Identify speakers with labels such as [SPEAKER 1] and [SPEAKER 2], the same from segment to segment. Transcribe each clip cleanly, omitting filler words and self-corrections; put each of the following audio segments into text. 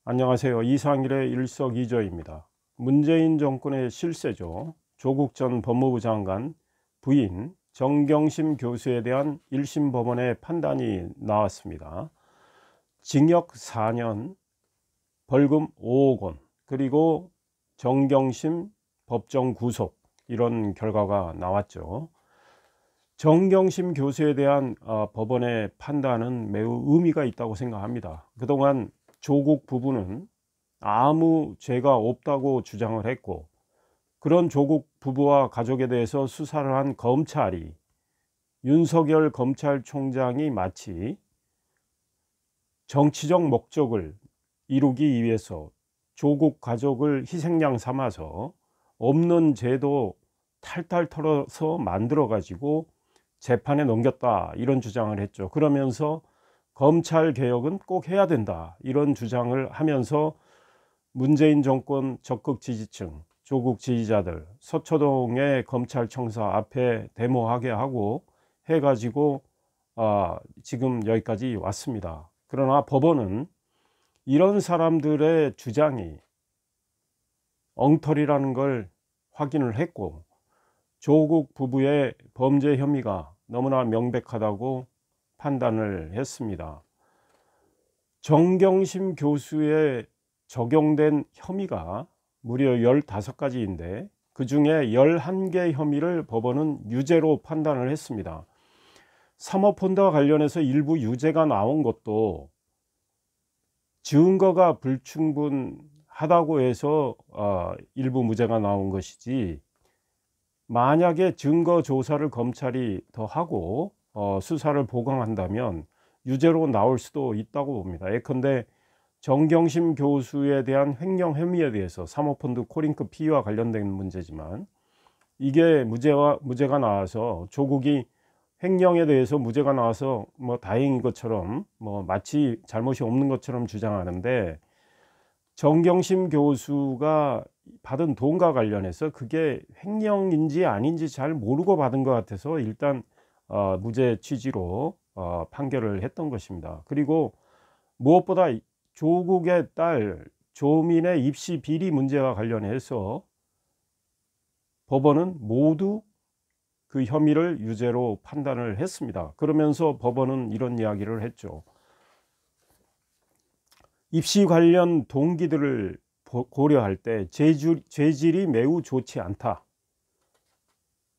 [SPEAKER 1] 안녕하세요. 이상일의 일석이조입니다. 문재인 정권의 실세죠. 조국 전 법무부 장관 부인 정경심 교수에 대한 1심 법원의 판단이 나왔습니다. 징역 4년, 벌금 5억 원, 그리고 정경심 법정 구속, 이런 결과가 나왔죠. 정경심 교수에 대한 법원의 판단은 매우 의미가 있다고 생각합니다. 그동안 조국 부부는 아무 죄가 없다고 주장을 했고, 그런 조국 부부와 가족에 대해서 수사를 한 검찰이, 윤석열 검찰총장이 마치 정치적 목적을 이루기 위해서 조국 가족을 희생양 삼아서 없는 죄도 탈탈 털어서 만들어 가지고 재판에 넘겼다, 이런 주장을 했죠. 그러면서 검찰 개혁은 꼭 해야 된다, 이런 주장을 하면서 문재인 정권 적극 지지층, 조국 지지자들 서초동의 검찰청사 앞에 데모하게 하고 해가지고 지금 여기까지 왔습니다. 그러나 법원은 이런 사람들의 주장이 엉터리라는 걸 확인을 했고, 조국 부부의 범죄 혐의가 너무나 명백하다고 판단을 했습니다. 정경심 교수에 적용된 혐의가 무려 15가지인데 그 중에 11개 혐의를 법원은 유죄로 판단을 했습니다. 사모펀드와 관련해서 일부 유죄가 나온 것도 증거가 불충분하다고 해서 일부 무죄가 나온 것이지, 만약에 증거 조사를 검찰이 더 하고 수사를 보강한다면 유죄로 나올 수도 있다고 봅니다. 예컨대 정경심 교수에 대한 횡령 혐의에 대해서 사모펀드 코링크 피의와 관련된 문제지만, 이게 무죄가 나와서 조국이 횡령에 대해서 무죄가 나와서 다행인 것처럼 마치 잘못이 없는 것처럼 주장하는데, 정경심 교수가 받은 돈과 관련해서 그게 횡령인지 아닌지 잘 모르고 받은 것 같아서 일단 무죄 취지로 판결을 했던 것입니다. 그리고 무엇보다 조국의 딸 조민의 입시 비리 문제와 관련해서 법원은 모두 그 혐의를 유죄로 판단을 했습니다. 그러면서 법원은 이런 이야기를 했죠. 입시 관련 동기들을 고려할 때 죄질이 매우 좋지 않다.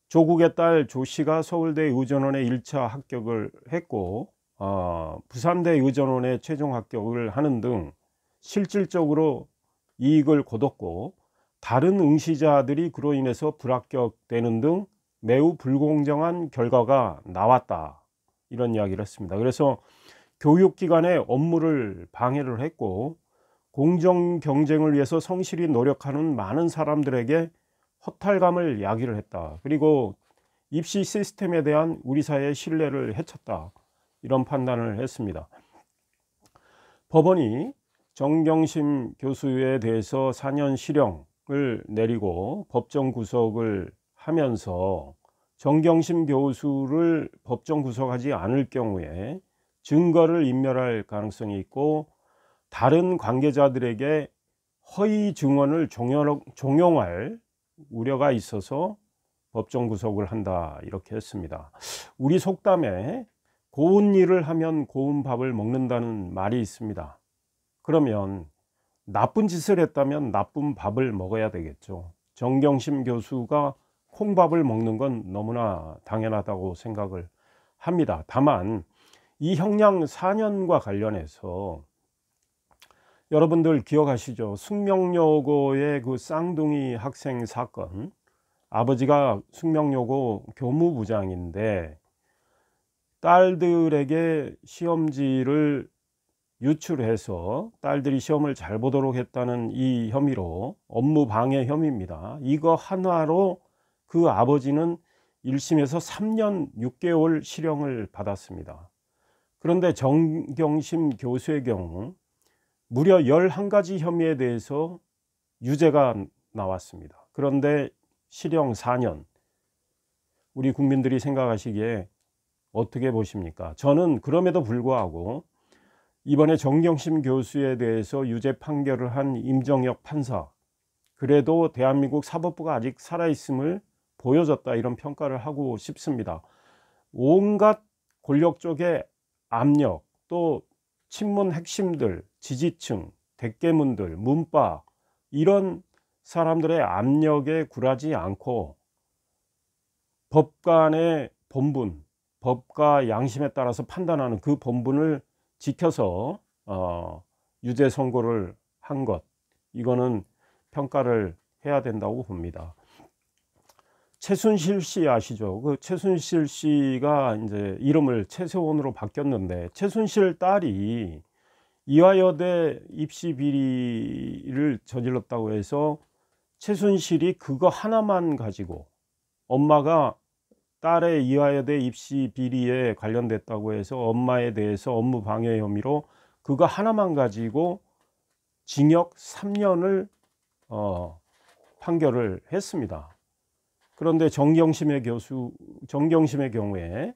[SPEAKER 1] 조국의 딸 조 씨가 서울대 의전원에 1차 합격을 했고 부산대 의전원에 최종 합격을 하는 등 실질적으로 이익을 거뒀고, 다른 응시자들이 그로 인해서 불합격되는 등 매우 불공정한 결과가 나왔다, 이런 이야기를 했습니다. 그래서 교육기관의 업무를 방해를 했고, 공정 경쟁을 위해서 성실히 노력하는 많은 사람들에게 허탈감을 야기를 했다. 그리고 입시 시스템에 대한 우리 사회의 신뢰를 해쳤다, 이런 판단을 했습니다. 법원이 정경심 교수에 대해서 4년 실형을 내리고 법정 구속을 하면서, 정경심 교수를 법정 구속하지 않을 경우에 증거를 인멸할 가능성이 있고, 다른 관계자들에게 허위 증언을 종용할 우려가 있어서 법정 구속을 한다, 이렇게 했습니다. 우리 속담에 고운 일을 하면 고운 밥을 먹는다는 말이 있습니다. 그러면 나쁜 짓을 했다면 나쁜 밥을 먹어야 되겠죠. 정경심 교수가 콩밥을 먹는 건 너무나 당연하다고 생각을 합니다. 다만 이 형량 4년과 관련해서 여러분들 기억하시죠? 숙명여고의 그 쌍둥이 학생 사건, 아버지가 숙명여고 교무부장인데 딸들에게 시험지를 유출해서 딸들이 시험을 잘 보도록 했다는 이 혐의로 업무 방해 혐의입니다. 이거 하나로 그 아버지는 1심에서 3년 6개월 실형을 받았습니다. 그런데 정경심 교수의 경우 무려 11가지 혐의에 대해서 유죄가 나왔습니다. 그런데 실형 4년, 우리 국민들이 생각하시기에 어떻게 보십니까? 저는 그럼에도 불구하고 이번에 정경심 교수에 대해서 유죄 판결을 한 임정혁 판사, 그래도 대한민국 사법부가 아직 살아있음을 보여줬다, 이런 평가를 하고 싶습니다. 온갖 권력 쪽의 압력, 또 친문 핵심들, 지지층, 대깨문들, 문파, 이런 사람들의 압력에 굴하지 않고 법관의 본분, 법과 양심에 따라서 판단하는 그 본분을 지켜서 유죄 선고를 한 것, 이거는 평가를 해야 된다고 봅니다. 최순실 씨 아시죠? 그 최순실 씨가 이제 이름을 최세원으로 바뀌었는데, 최순실 딸이 이화여대 입시 비리를 저질렀다고 해서 최순실이 그거 하나만 가지고, 엄마가 딸의 이화여대 입시 비리에 관련됐다고 해서 엄마에 대해서 업무 방해 혐의로 그거 하나만 가지고 징역 3년을 판결을 했습니다. 그런데 정경심의 경우에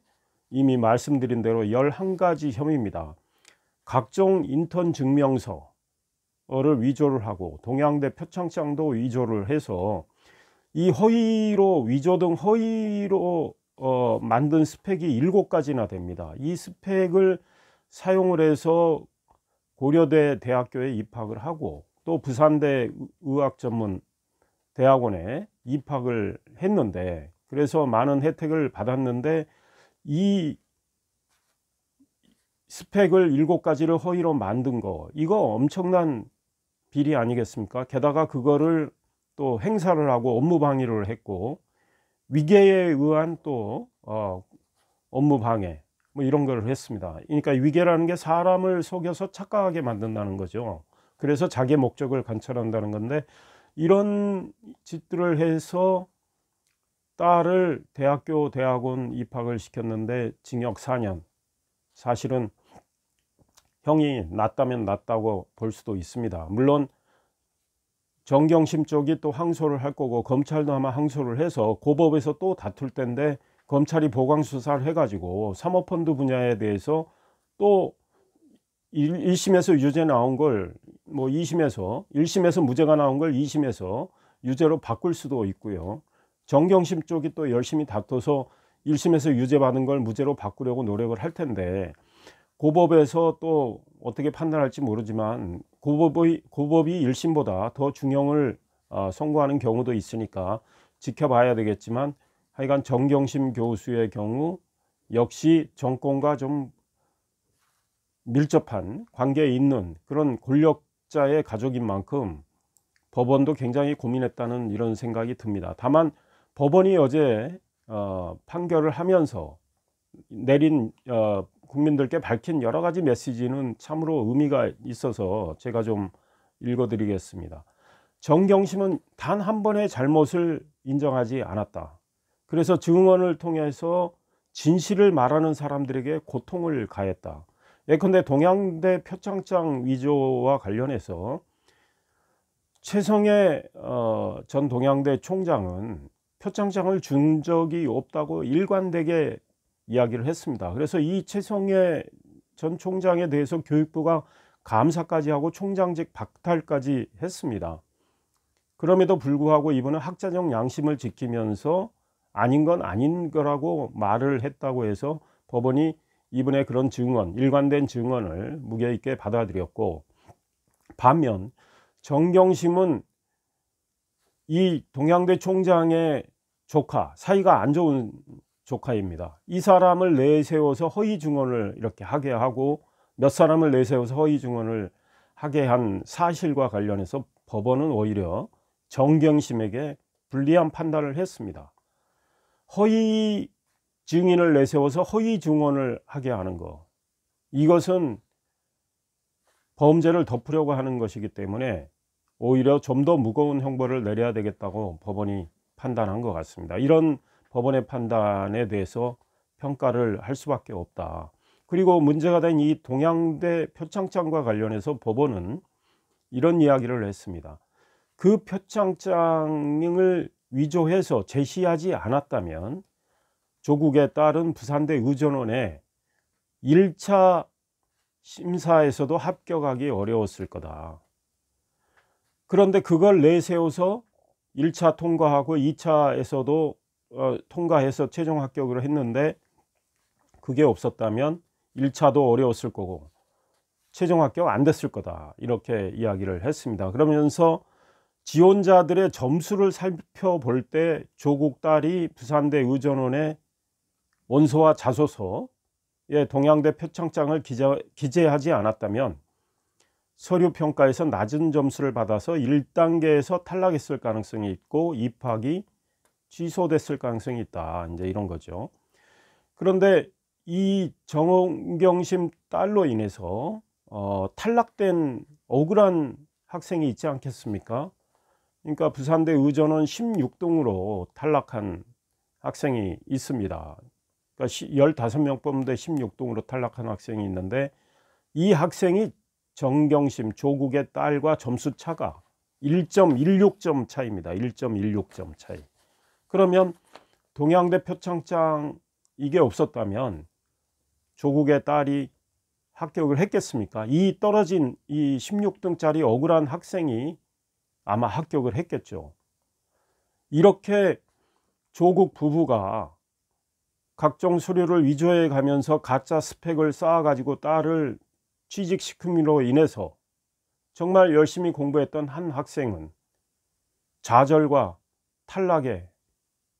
[SPEAKER 1] 이미 말씀드린 대로 11가지 혐의입니다. 각종 인턴 증명서를 위조를 하고 동양대 표창장도 위조를 해서 이 허위로, 위조 등 허위로 만든 스펙이 7가지나 됩니다. 이 스펙을 사용을 해서 고려대 대학교에 입학을 하고 또 부산대 의학전문대학원에 입학을 했는데, 그래서 많은 혜택을 받았는데 이 스펙을 7가지를 허위로 만든 거, 이거 엄청난 비리 아니겠습니까? 게다가 그거를 또 행사를 하고 업무 방해를 했고, 위계에 의한 또 업무 방해, 뭐 이런 걸 했습니다. 그러니까 위계라는 게 사람을 속여서 착각하게 만든다는 거죠. 그래서 자기의 목적을 관철한다는 건데, 이런 짓들을 해서 딸을 대학원 입학을 시켰는데 징역 4년. 사실은 형이 낮다면 낮다고 볼 수도 있습니다. 물론 정경심 쪽이 또 항소를 할 거고, 검찰도 아마 항소를 해서 고법에서 또 다툴 텐데, 검찰이 보강 수사를 해가지고 사모펀드 분야에 대해서 또 1심에서 유죄 나온 걸 뭐 1심에서 무죄가 나온 걸 2심에서 유죄로 바꿀 수도 있고요. 정경심 쪽이 또 열심히 다퉈서 1심에서 유죄 받은 걸 무죄로 바꾸려고 노력을 할 텐데, 고법에서 또 어떻게 판단할지 모르지만 고법이 1심보다 더 중형을 선고하는 경우도 있으니까 지켜봐야 되겠지만, 하여간 정경심 교수의 경우 역시 정권과 좀 밀접한 관계에 있는 그런 권력자의 가족인 만큼 법원도 굉장히 고민했다는 이런 생각이 듭니다. 다만 법원이 어제 판결을 하면서 내린 국민들께 밝힌 여러 가지 메시지는 참으로 의미가 있어서 제가 좀 읽어드리겠습니다. 정경심은 단 한 번의 잘못을 인정하지 않았다. 그래서 증언을 통해서 진실을 말하는 사람들에게 고통을 가했다. 예컨대 동양대 표창장 위조와 관련해서 최성해 전 동양대 총장은 표창장을 준 적이 없다고 일관되게 이야기를 했습니다. 그래서 이 최성해 전 총장에 대해서 교육부가 감사까지 하고 총장직 박탈까지 했습니다. 그럼에도 불구하고 이분은 학자적 양심을 지키면서 아닌 건 아닌 거라고 말을 했다고 해서 법원이 이분의 그런 증언, 일관된 증언을 무게 있게 받아들였고, 반면 정경심은 이 동양대 총장의 조카, 사이가 안 좋은 조카입니다. 이 사람을 내세워서 허위 증언을 이렇게 하게 하고, 몇 사람을 내세워서 허위 증언을 하게 한 사실과 관련해서 법원은 오히려 정경심에게 불리한 판단을 했습니다. 허위 증인을 내세워서 허위 증언을 하게 하는 것, 이것은 범죄를 덮으려고 하는 것이기 때문에 오히려 좀 더 무거운 형벌을 내려야 되겠다고 법원이 판단한 것 같습니다. 이런 법원의 판단에 대해서 평가를 할 수밖에 없다. 그리고 문제가 된 이 동양대 표창장과 관련해서 법원은 이런 이야기를 했습니다. 그 표창장을 위조해서 제시하지 않았다면 조국에 따른 부산대 의전원에 1차 심사에서도 합격하기 어려웠을 거다. 그런데 그걸 내세워서 1차 통과하고 2차에서도 통과해서 최종 합격을 했는데 그게 없었다면 1차도 어려웠을 거고 최종 합격 안 됐을 거다. 이렇게 이야기를 했습니다. 그러면서 지원자들의 점수를 살펴볼 때 조국 딸이 부산대 의전원의 원서와 자소서에 동양대 표창장을 기재하지 않았다면 서류 평가에서 낮은 점수를 받아서 1단계에서 탈락했을 가능성이 있고 입학이 취소됐을 가능성이 있다. 이제 이런 거죠. 그런데 이 정경심 딸로 인해서 탈락된 억울한 학생이 있지 않겠습니까? 그러니까 부산대 의전원 16등으로 탈락한 학생이 있습니다. 그러니까 15명 뽑는데 16등으로 탈락한 학생이 있는데 이 학생이 정경심 조국의 딸과 점수 차가 1.16점 차이입니다. 1.16점 차이. 그러면 동양대 표창장 이게 없었다면 조국의 딸이 합격을 했겠습니까? 이 떨어진 이 16등짜리 억울한 학생이 아마 합격을 했겠죠. 이렇게 조국 부부가 각종 서류를 위조해 가면서 가짜 스펙을 쌓아 가지고 딸을 취직시킴으로 인해서 정말 열심히 공부했던 한 학생은 좌절과 탈락의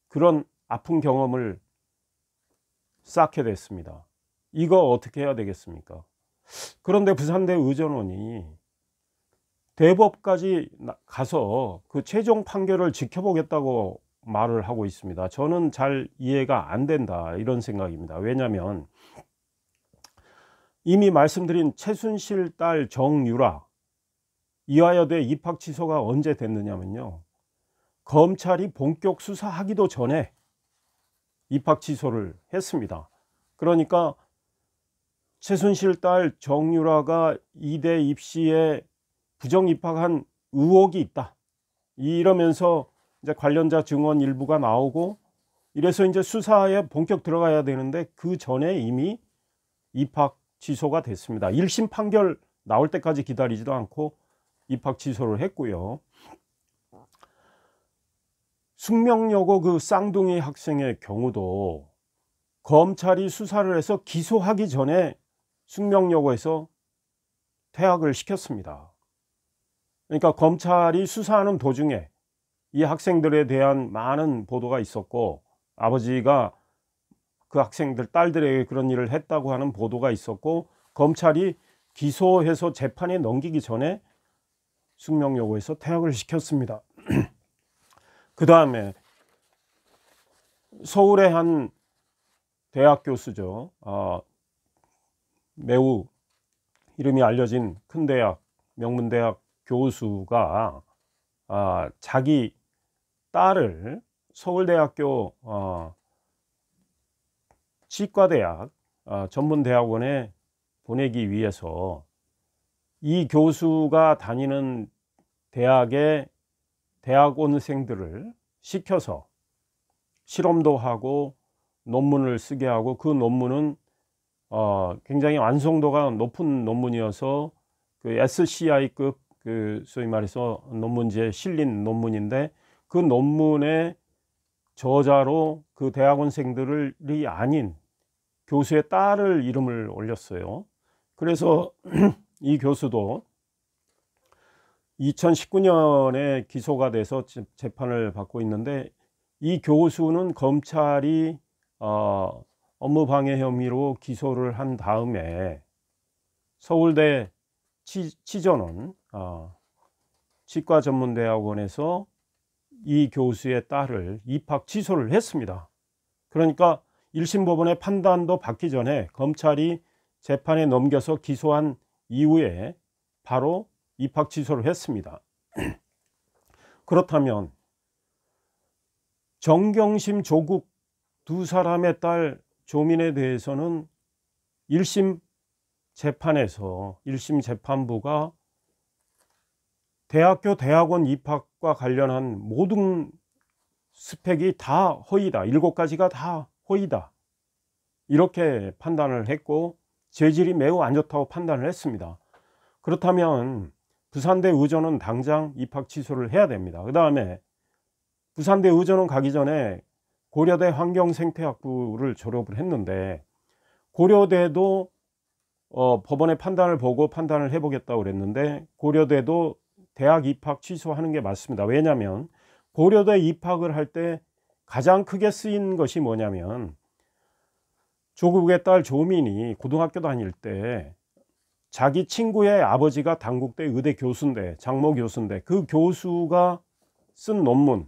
[SPEAKER 1] 그런 아픈 경험을 쌓게 됐습니다. 이거 어떻게 해야 되겠습니까? 그런데 부산대 의전원이 대법까지 가서 그 최종 판결을 지켜보겠다고 말을 하고 있습니다. 저는 잘 이해가 안 된다 이런 생각입니다. 왜냐하면 이미 말씀드린 최순실 딸 정유라 이화여대 입학 취소가 언제 됐느냐면요, 검찰이 본격 수사하기도 전에 입학 취소를 했습니다. 그러니까 최순실 딸 정유라가 이대 입시에 부정 입학한 의혹이 있다 이러면서 이제 관련자 증언 일부가 나오고 이래서 이제 수사에 본격 들어가야 되는데 그 전에 이미 입학 취소가 됐습니다. 1심 판결 나올 때까지 기다리지도 않고 입학 취소를 했고요. 숙명여고 그 쌍둥이 학생의 경우도 검찰이 수사를 해서 기소하기 전에 숙명여고에서 퇴학을 시켰습니다. 그러니까 검찰이 수사하는 도중에 이 학생들에 대한 많은 보도가 있었고 아버지가 그 학생들 딸들에게 그런 일을 했다고 하는 보도가 있었고 검찰이 기소해서 재판에 넘기기 전에 숙명여고에서 퇴학을 시켰습니다. 그 다음에 서울의 한 대학 교수죠. 매우 이름이 알려진 큰 대학, 명문대학 교수가 자기 딸을 서울대학교 치과대학 전문대학원에 보내기 위해서 이 교수가 다니는 대학의 대학원생들을 시켜서 실험도 하고 논문을 쓰게 하고 그 논문은 굉장히 완성도가 높은 논문이어서 그 SCI급 그 소위 말해서 논문지에 실린 논문인데 그 논문의 저자로 그 대학원생들이 아닌 교수의 딸을 이름을 올렸어요. 그래서 이 교수도 2019년에 기소가 돼서 재판을 받고 있는데 이 교수는 검찰이 업무방해 혐의로 기소를 한 다음에 서울대 치전원 치과전문대학원에서 이 교수의 딸을 입학 취소를 했습니다. 그러니까 1심 법원의 판단도 받기 전에 검찰이 재판에 넘겨서 기소한 이후에 바로 입학 취소를 했습니다. 그렇다면 정경심 조국 두 사람의 딸 조민에 대해서는 1심 재판에서 1심 재판부가 대학교 대학원 입학과 관련한 모든 스펙이 다 허위다. 7가지가 다 허위다. 이렇게 판단을 했고 죄질이 매우 안 좋다고 판단을 했습니다. 그렇다면 부산대 의전원 당장 입학 취소를 해야 됩니다. 그 다음에 부산대 의전원 가기 전에 고려대 환경생태학부를 졸업을 했는데, 고려대도 법원의 판단을 보고 판단을 해보겠다고 그랬는데 고려대도 대학 입학 취소하는 게 맞습니다. 왜냐하면 고려대 입학을 할 때 가장 크게 쓰인 것이 뭐냐면, 조국의 딸 조민이 고등학교 다닐 때 자기 친구의 아버지가 단국대 의대 교수인데, 장모 교수인데, 그 교수가 쓴 논문,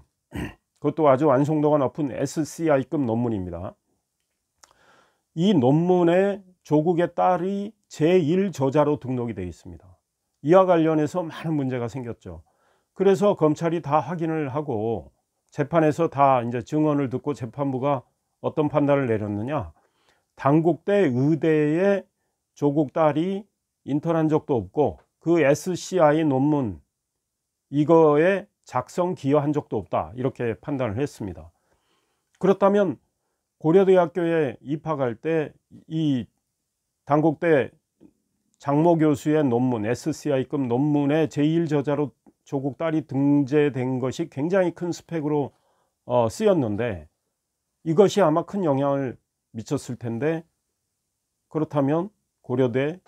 [SPEAKER 1] 그것도 아주 완성도가 높은 SCI급 논문입니다. 이 논문에 조국의 딸이 제1저자로 등록이 되어 있습니다. 이와 관련해서 많은 문제가 생겼죠. 그래서 검찰이 다 확인을 하고 재판에서 다 이제 증언을 듣고 재판부가 어떤 판단을 내렸느냐, 단국대 의대에 조국 딸이 인턴한 적도 없고 그 SCI 논문 이거에 작성 기여한 적도 없다, 이렇게 판단을 했습니다. 그렇다면 고려대학교에 입학할 때 이 단국대 장모 교수의 논문, SCI급 논문에 제1저자로 조국 딸이 등재된 것이 굉장히 큰 스펙으로 쓰였는데, 이것이 아마 큰 영향을 미쳤을 텐데, 그렇다면 고려대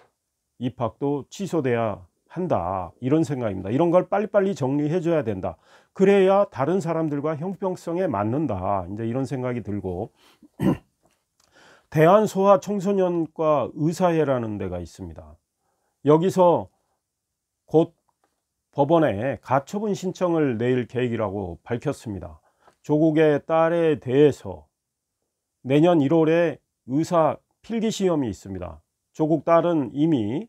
[SPEAKER 1] 입학도 취소돼야 한다, 이런 생각입니다. 이런 걸 빨리빨리 정리해 줘야 된다. 그래야 다른 사람들과 형평성에 맞는다, 이제 이런 생각이 들고 대한소아청소년과 의사회라는 데가 있습니다. 여기서 곧 법원에 가처분 신청을 낼 계획이라고 밝혔습니다. 조국의 딸에 대해서 내년 1월에 의사 필기시험이 있습니다. 조국 딸은 이미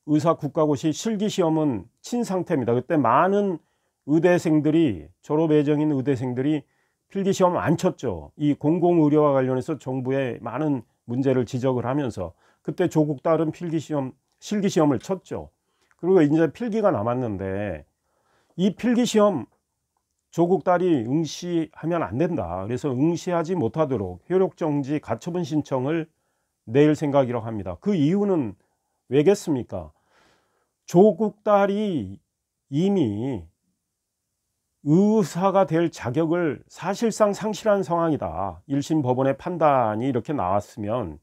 [SPEAKER 1] 의사 국가고시 실기시험은 친 상태입니다. 그때 많은 의대생들이, 졸업 예정인 의대생들이 필기시험 안 쳤죠. 이 공공의료와 관련해서 정부에 많은 문제를 지적을 하면서 그때 조국 딸은 실기시험을 쳤죠. 그리고 이제 필기가 남았는데, 이 필기시험 조국 딸이 응시하면 안 된다. 그래서 응시하지 못하도록 효력정지 가처분 신청을 낼 생각이라고 합니다. 그 이유는 왜겠습니까? 조국 딸이 이미 의사가 될 자격을 사실상 상실한 상황이다. 1심 법원의 판단이 이렇게 나왔으면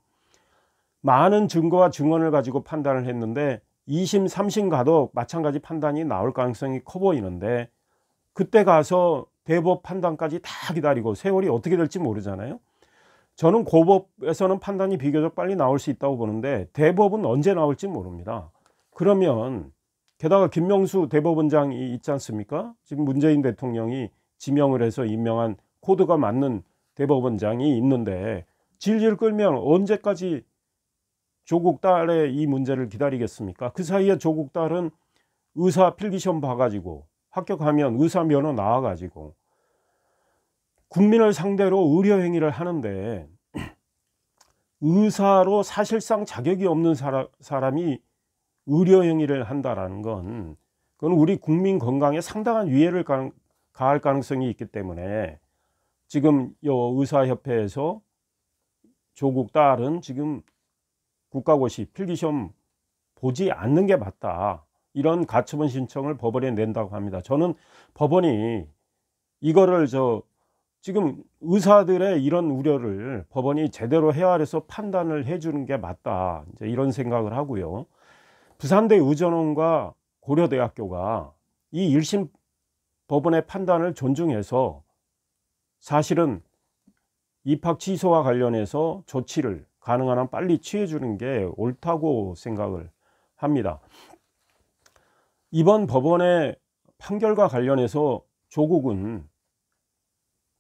[SPEAKER 1] 많은 증거와 증언을 가지고 판단을 했는데 2심, 3심 가도 마찬가지 판단이 나올 가능성이 커 보이는데, 그때 가서 대법 판단까지 다 기다리고 세월이 어떻게 될지 모르잖아요. 저는 고법에서는 판단이 비교적 빨리 나올 수 있다고 보는데 대법은 언제 나올지 모릅니다. 그러면 게다가 김명수 대법원장이 있지 않습니까? 지금 문재인 대통령이 지명을 해서 임명한 코드가 맞는 대법원장이 있는데, 질질 끌면 언제까지 조국 딸의 이 문제를 기다리겠습니까? 그 사이에 조국 딸은 의사 필기시험 봐가지고 합격하면 의사 면허 나와가지고 국민을 상대로 의료행위를 하는데, 의사로 사실상 자격이 없는 사람이 의료행위를 한다라는 건, 그건 우리 국민 건강에 상당한 위해를 가할 가능성이 있기 때문에 지금 의사협회에서 조국 딸은 지금 국가고시 필기시험 보지 않는 게 맞다, 이런 가처분 신청을 법원에 낸다고 합니다. 저는 법원이 이거를 지금 의사들의 이런 우려를 법원이 제대로 헤아려서 판단을 해주는 게 맞다, 이제 이런 생각을 하고요. 부산대 의전원과 고려대학교가 이 1심 법원의 판단을 존중해서 사실은 입학 취소와 관련해서 조치를 가능한 한 빨리 취해 주는 게 옳다고 생각을 합니다. 이번 법원의 판결과 관련해서 조국은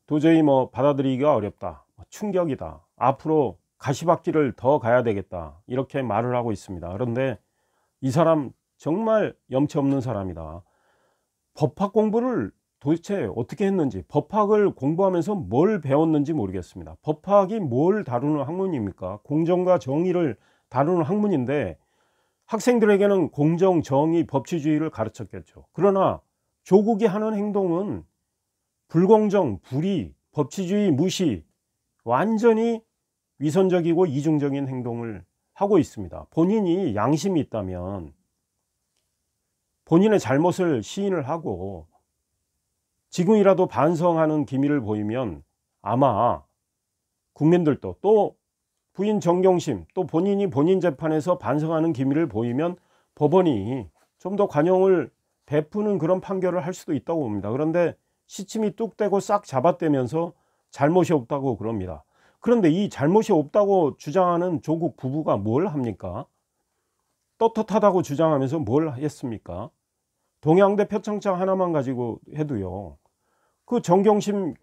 [SPEAKER 1] 도저히 받아들이기가 어렵다, 충격이다, 앞으로 가시밭길을 더 가야 되겠다, 이렇게 말을 하고 있습니다. 그런데 이 사람 정말 염치 없는 사람이다. 법학 공부를 도대체 어떻게 했는지, 법학을 공부하면서 뭘 배웠는지 모르겠습니다. 법학이 뭘 다루는 학문입니까? 공정과 정의를 다루는 학문인데 학생들에게는 공정, 정의, 법치주의를 가르쳤겠죠. 그러나 조국이 하는 행동은 불공정, 불의, 법치주의 무시, 완전히 위선적이고 이중적인 행동을 하고 있습니다. 본인이 양심이 있다면 본인의 잘못을 시인을 하고 지금이라도 반성하는 기미를 보이면 아마 국민들도, 또 부인 정경심, 또 본인이 본인 재판에서 반성하는 기미를 보이면 법원이 좀 더 관용을 베푸는 그런 판결을 할 수도 있다고 봅니다. 그런데 시침이 뚝 떼고 싹 잡아떼면서 잘못이 없다고 그럽니다. 그런데 이 잘못이 없다고 주장하는 조국 부부가 뭘 합니까? 떳떳하다고 주장하면서 뭘 했습니까? 동양대 표창장 하나만 가지고 해도요, 그 정경심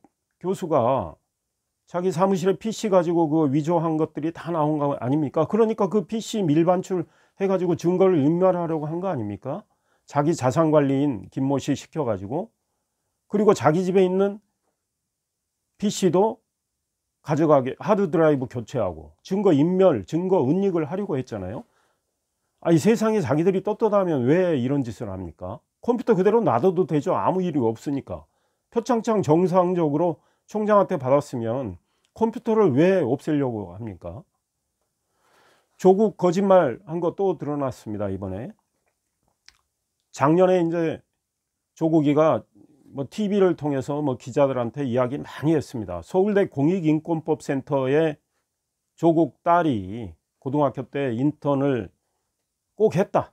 [SPEAKER 1] 교수가 자기 사무실에 PC 가지고 그 위조한 것들이 다 나온 거 아닙니까? 그러니까 그 PC 밀반출 해가지고 증거를 인멸하려고 한 거 아닙니까? 자기 자산관리인 김모 씨 시켜가지고, 그리고 자기 집에 있는 PC도 가져가게 하드드라이브 교체하고 증거 인멸, 증거 은닉을 하려고 했잖아요. 이 세상에 자기들이 떳떳하면 왜 이런 짓을 합니까? 컴퓨터 그대로 놔둬도 되죠. 아무 일이 없으니까. 표창장 정상적으로 총장한테 받았으면 컴퓨터를 왜 없애려고 합니까? 조국 거짓말 한 거 또 드러났습니다. 이번에 작년에 이제 조국이가 뭐 TV를 통해서 뭐 기자들한테 이야기 많이 했습니다. 서울대 공익인권법센터에 조국 딸이 고등학교 때 인턴을 꼭 했다,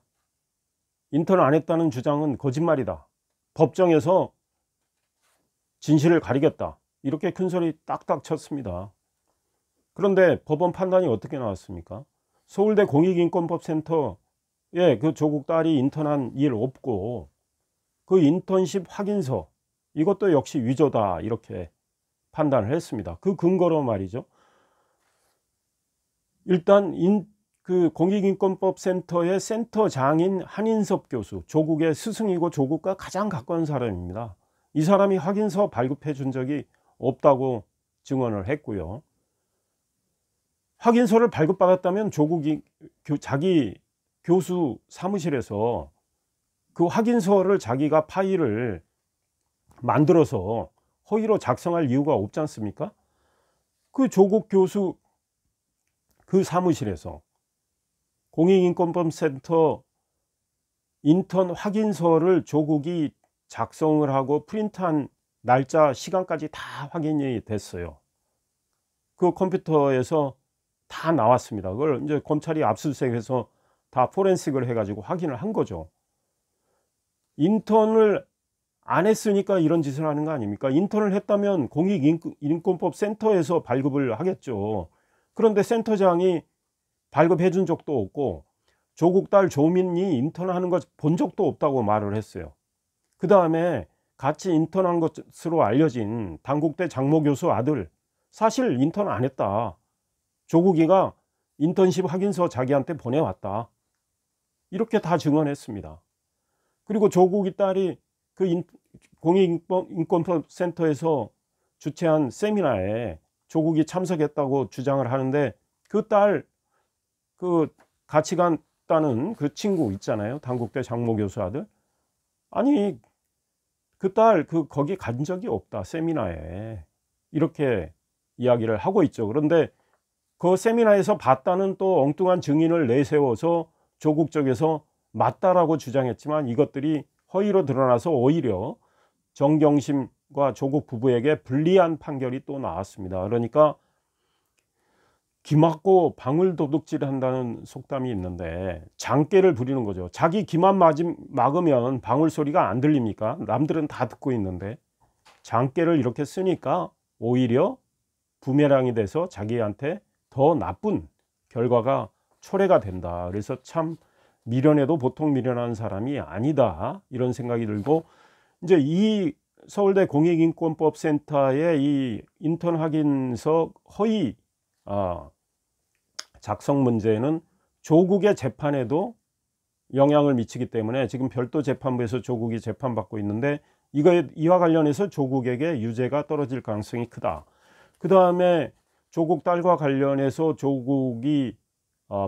[SPEAKER 1] 인턴 안 했다는 주장은 거짓말이다, 법정에서 진실을 가리겠다, 이렇게 큰소리 딱딱 쳤습니다. 그런데 법원 판단이 어떻게 나왔습니까? 서울대 공익인권법센터에 그 조국 딸이 인턴한 일 없고 그 인턴십 확인서, 이것도 역시 위조다, 이렇게 판단을 했습니다. 그 근거로 말이죠, 일단 그 공익인권법센터의 센터장인 한인섭 교수, 조국의 스승이고 조국과 가장 가까운 사람입니다. 이 사람이 확인서 발급해 준 적이 없다고 증언을 했고요. 확인서를 발급받았다면 조국이 자기 교수 사무실에서 그 확인서를 자기가 파일을 만들어서 허위로 작성할 이유가 없지 않습니까? 그 조국 교수 그 사무실에서 공익인권법센터 인턴 확인서를 조국이 작성을 하고 프린트한 날짜 시간까지 다 확인이 됐어요. 그 컴퓨터에서 다 나왔습니다. 그걸 이제 검찰이 압수수색해서 다 포렌식을 해가지고 확인을 한 거죠. 인턴을 안 했으니까 이런 짓을 하는 거 아닙니까? 인턴을 했다면 공익인권법 센터에서 발급을 하겠죠. 그런데 센터장이 발급해 준 적도 없고 조국 딸 조민이 인턴하는 거 본 적도 없다고 말을 했어요. 그 다음에 같이 인턴한 것으로 알려진 단국대 장모 교수 아들, 사실 인턴 안 했다, 조국이가 인턴십 확인서 자기한테 보내왔다, 이렇게 다 증언했습니다. 그리고 조국이 딸이 그 공익인권센터에서 주최한 세미나에 조국이 참석했다고 주장을 하는데, 그 딸 그 같이 갔다는 그 친구 있잖아요, 단국대 장모 교수 아들, 아니 그 딸 거기 간 적이 없다, 세미나에, 이렇게 이야기를 하고 있죠. 그런데 그 세미나에서 봤다는 또 엉뚱한 증인을 내세워서 조국 쪽에서 맞다라고 주장했지만 이것들이 허위로 드러나서 오히려 정경심과 조국 부부에게 불리한 판결이 또 나왔습니다. 그러니까 기 맞고 방울 도둑질 한다는 속담이 있는데 장깨를 부리는 거죠. 자기 기만 막으면 방울 소리가 안 들립니까? 남들은 다 듣고 있는데 장깨를 이렇게 쓰니까 오히려 부메랑이 돼서 자기한테 더 나쁜 결과가 초래가 된다. 그래서 참 미련해도 보통 미련한 사람이 아니다, 이런 생각이 들고, 이제 이 서울대 공익인권법센터의 이 인턴 확인서 허위 작성 문제는 조국의 재판에도 영향을 미치기 때문에 지금 별도 재판부에서 조국이 재판받고 있는데, 이와 관련해서 조국에게 유죄가 떨어질 가능성이 크다. 그 다음에 조국 딸과 관련해서 조국이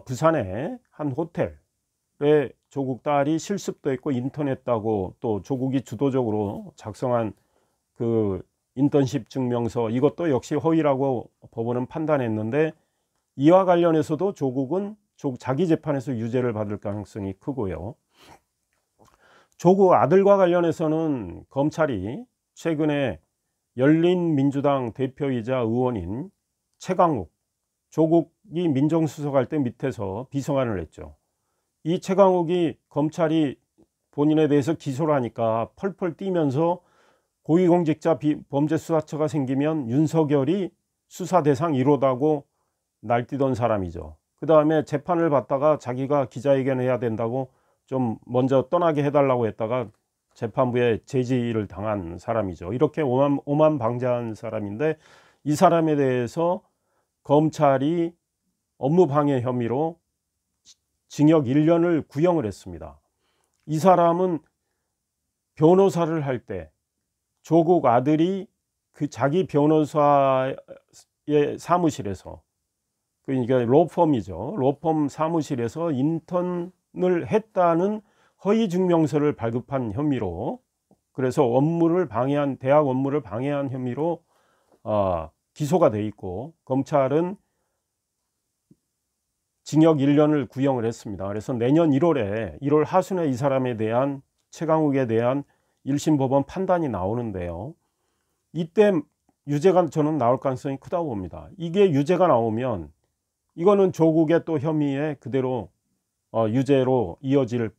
[SPEAKER 1] 부산의 한 호텔에 조국 딸이 실습도 했고 인턴했다고 또 조국이 주도적으로 작성한 그 인턴십 증명서, 이것도 역시 허위라고 법원은 판단했는데, 이와 관련해서도 조국은 자기 재판에서 유죄를 받을 가능성이 크고요. 조국 아들과 관련해서는 검찰이 최근에 열린민주당 대표이자 의원인 최강욱, 조국이 민정수석할 때 밑에서 비서관을 했죠. 이 최강욱이 검찰이 본인에 대해서 기소를 하니까 펄펄 뛰면서 고위공직자 범죄수사처가 생기면 윤석열이 수사 대상 1호다고 날뛰던 사람이죠. 그 다음에 재판을 받다가 자기가 기자회견 해야 된다고 좀 먼저 떠나게 해달라고 했다가 재판부에 제지를 당한 사람이죠. 이렇게 오만방자한 사람인데, 이 사람에 대해서 검찰이 업무방해 혐의로 징역 1년을 구형을 했습니다. 이 사람은 변호사를 할 때 조국 아들이 그 자기 변호사의 사무실에서, 그러니까 로펌이죠. 로펌 사무실에서 인턴을 했다는 허위 증명서를 발급한 혐의로, 그래서 대학 업무를 방해한 혐의로 기소가 돼 있고, 검찰은 징역 1년을 구형을 했습니다. 그래서 내년 1월 하순에 이 사람에 대한, 최강욱에 대한 1심 법원 판단이 나오는데요. 이때 유죄가 저는 나올 가능성이 크다고 봅니다. 이게 유죄가 나오면 이거는 조국의 또 혐의에 그대로 유죄로 이어질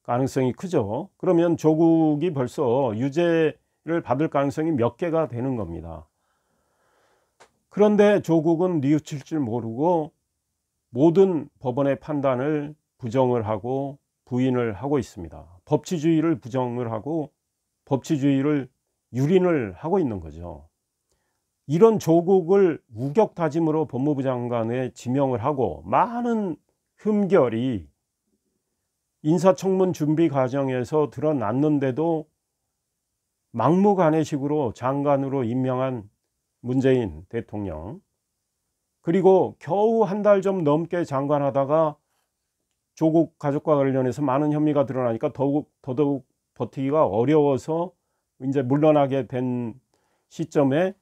[SPEAKER 1] 가능성이 크죠. 그러면 조국이 벌써 유죄를 받을 가능성이 몇 개가 되는 겁니다. 그런데 조국은 뉘우칠 줄 모르고 모든 법원의 판단을 부정을 하고 부인을 하고 있습니다. 법치주의를 부정을 하고 법치주의를 유린을 하고 있는 거죠. 이런 조국을 우격다짐으로 법무부 장관에 지명을 하고 많은 흠결이 인사청문 준비 과정에서 드러났는데도 막무가내식으로 장관으로 임명한 문재인 대통령, 그리고 겨우 한 달 좀 넘게 장관하다가 조국 가족과 관련해서 많은 혐의가 드러나니까 더더욱 버티기가 어려워서 이제 물러나게 된 시점에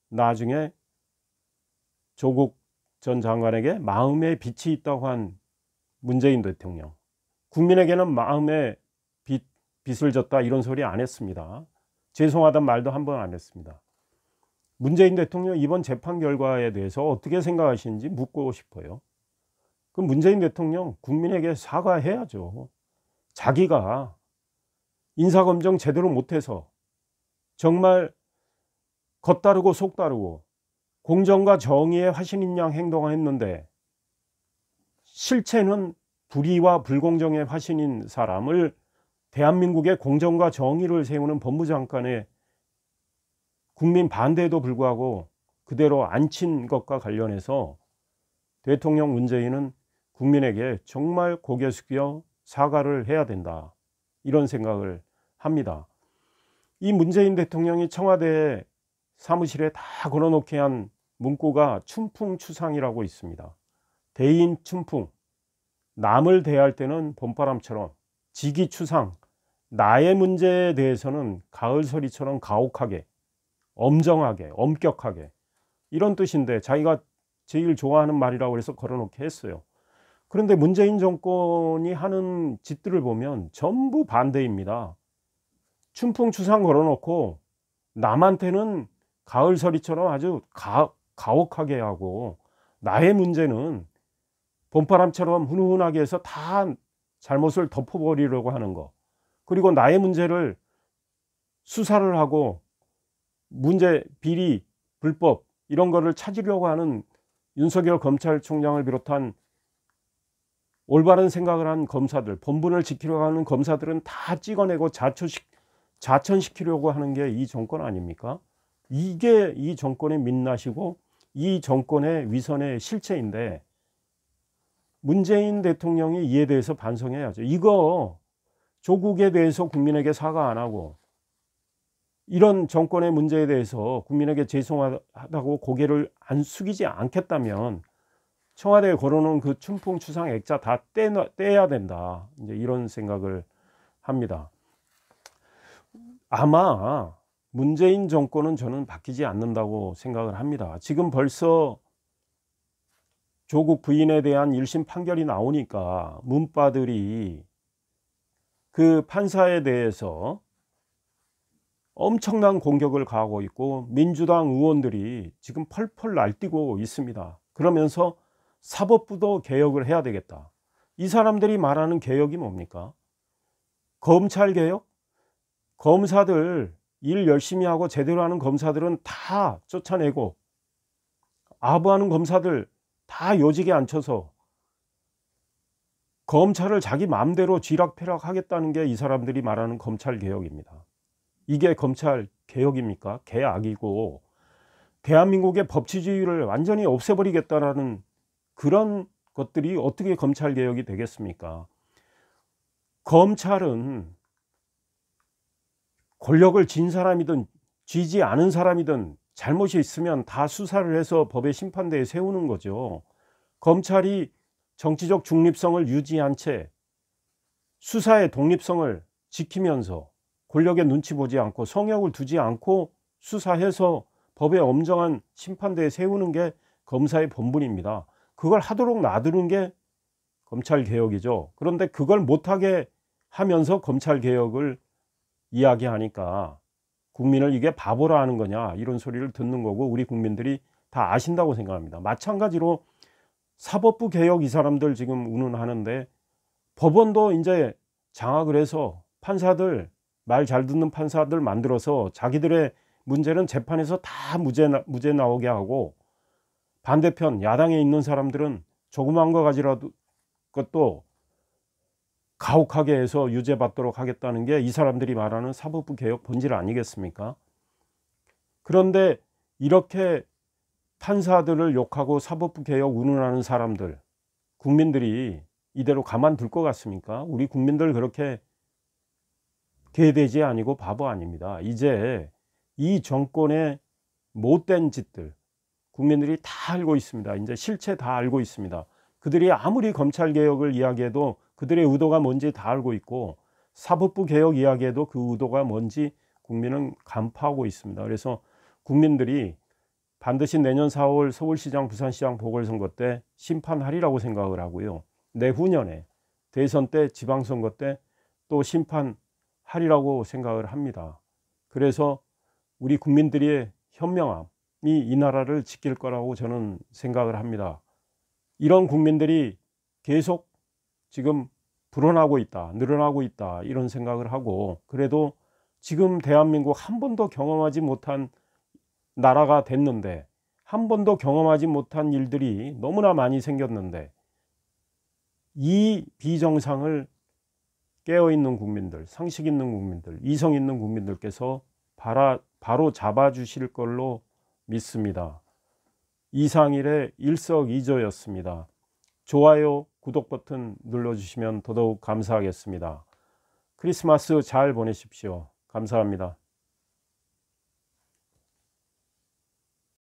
[SPEAKER 1] 나중에 조국 전 장관에게 마음의 빛이 있다고 한 문재인 대통령, 국민에게는 마음의 빛을 줬다 이런 소리 안 했습니다. 죄송하단 말도 한 번 안 했습니다. 문재인 대통령 이번 재판 결과에 대해서 어떻게 생각하시는지 묻고 싶어요. 그럼 문재인 대통령 국민에게 사과해야죠. 자기가 인사검증 제대로 못해서 정말 겉다르고 속다르고 공정과 정의의 화신인 양 행동을 했는데, 실체는 불의와 불공정의 화신인 사람을 대한민국의 공정과 정의를 세우는 법무장관의 국민 반대에도 불구하고 그대로 앉힌 것과 관련해서 대통령 문재인은 국민에게 정말 고개 숙여 사과를 해야 된다, 이런 생각을 합니다. 이 문재인 대통령이 청와대 사무실에 다 걸어놓게 한 문구가 춘풍추상이라고 있습니다. 대인 춘풍, 남을 대할 때는 봄바람처럼, 지기추상, 나의 문제에 대해서는 가을서리처럼 가혹하게, 엄정하게, 엄격하게, 이런 뜻인데 자기가 제일 좋아하는 말이라고 해서 걸어놓게 했어요. 그런데 문재인 정권이 하는 짓들을 보면 전부 반대입니다. 춘풍추상 걸어놓고 남한테는 가을서리처럼 아주 가혹하게 하고, 나의 문제는 봄바람처럼 훈훈하게 해서 다 잘못을 덮어버리려고 하는 거, 그리고 나의 문제를 수사를 하고 문제, 비리, 불법 이런 거를 찾으려고 하는 윤석열 검찰총장을 비롯한 올바른 생각을 한 검사들, 본분을 지키려고 하는 검사들은 다 찍어내고 자천시키려고 하는 게 이 정권 아닙니까? 이게 이 정권의 민낯이고 이 정권의 위선의 실체인데, 문재인 대통령이 이에 대해서 반성해야죠. 이거 조국에 대해서 국민에게 사과 안 하고 이런 정권의 문제에 대해서 국민에게 죄송하다고 고개를 안 숙이지 않겠다면 청와대에 걸어놓은 그 춘풍추상 액자 다 떼야 된다, 이제 이런 생각을 합니다. 아마 문재인 정권은 저는 바뀌지 않는다고 생각을 합니다. 지금 벌써 조국 부인에 대한 1심 판결이 나오니까 문바들이 그 판사에 대해서 엄청난 공격을 가하고 있고 민주당 의원들이 지금 펄펄 날뛰고 있습니다. 그러면서 사법부도 개혁을 해야 되겠다. 이 사람들이 말하는 개혁이 뭡니까? 검찰 개혁? 검사들 일 열심히 하고 제대로 하는 검사들은 다 쫓아내고 아부하는 검사들 다 요직에 앉혀서 검찰을 자기 마음대로 쥐락펴락 하겠다는 게 이 사람들이 말하는 검찰 개혁입니다. 이게 검찰 개혁입니까? 개악이고 대한민국의 법치주의를 완전히 없애버리겠다라는 그런 것들이 어떻게 검찰 개혁이 되겠습니까? 검찰은 권력을 쥔 사람이든 쥐지 않은 사람이든 잘못이 있으면 다 수사를 해서 법의 심판대에 세우는 거죠. 검찰이 정치적 중립성을 유지한 채 수사의 독립성을 지키면서 권력의 눈치 보지 않고 성역을 두지 않고 수사해서 법의 엄정한 심판대에 세우는 게 검사의 본분입니다. 그걸 하도록 놔두는 게 검찰 개혁이죠. 그런데 그걸 못하게 하면서 검찰 개혁을 이야기하니까 국민을 이게 바보라 하는 거냐 이런 소리를 듣는 거고 우리 국민들이 다 아신다고 생각합니다. 마찬가지로 사법부 개혁 이 사람들 지금 운운하는데 법원도 이제 장악을 해서 판사들 말 잘 듣는 판사들 만들어서 자기들의 문제는 재판에서 다 무죄 나오게 하고 반대편 야당에 있는 사람들은 조그만 거 가지라도 것도 가혹하게 해서 유죄받도록 하겠다는 게 이 사람들이 말하는 사법부 개혁 본질 아니겠습니까? 그런데 이렇게 판사들을 욕하고 사법부 개혁 운운하는 사람들 국민들이 이대로 가만둘 것 같습니까? 우리 국민들 그렇게 개돼지 아니고 바보 아닙니다. 이제 이 정권의 못된 짓들 국민들이 다 알고 있습니다. 이제 실체 다 알고 있습니다. 그들이 아무리 검찰 개혁을 이야기해도 그들의 의도가 뭔지 다 알고 있고 사법부 개혁 이야기해도 그 의도가 뭔지 국민은 간파하고 있습니다. 그래서 국민들이 반드시 내년 4월 서울시장 부산시장 보궐선거 때 심판하리라고 생각을 하고요. 내후년에 대선 때 지방선거 때 또 심판하리라고 생각을 합니다. 그래서 우리 국민들의 현명함이 이 나라를 지킬 거라고 저는 생각을 합니다. 이런 국민들이 계속 지금 불어나고 있다, 늘어나고 있다 이런 생각을 하고 그래도 지금 대한민국 한 번도 경험하지 못한 나라가 됐는데 한 번도 경험하지 못한 일들이 너무나 많이 생겼는데 이 비정상을 깨어있는 국민들, 상식 있는 국민들, 이성 있는 국민들께서 바로 잡아주실 걸로 믿습니다. 이상일의 일석이조였습니다. 좋아요, 구독 버튼 눌러주시면 더더욱 감사하겠습니다. 크리스마스 잘 보내십시오. 감사합니다.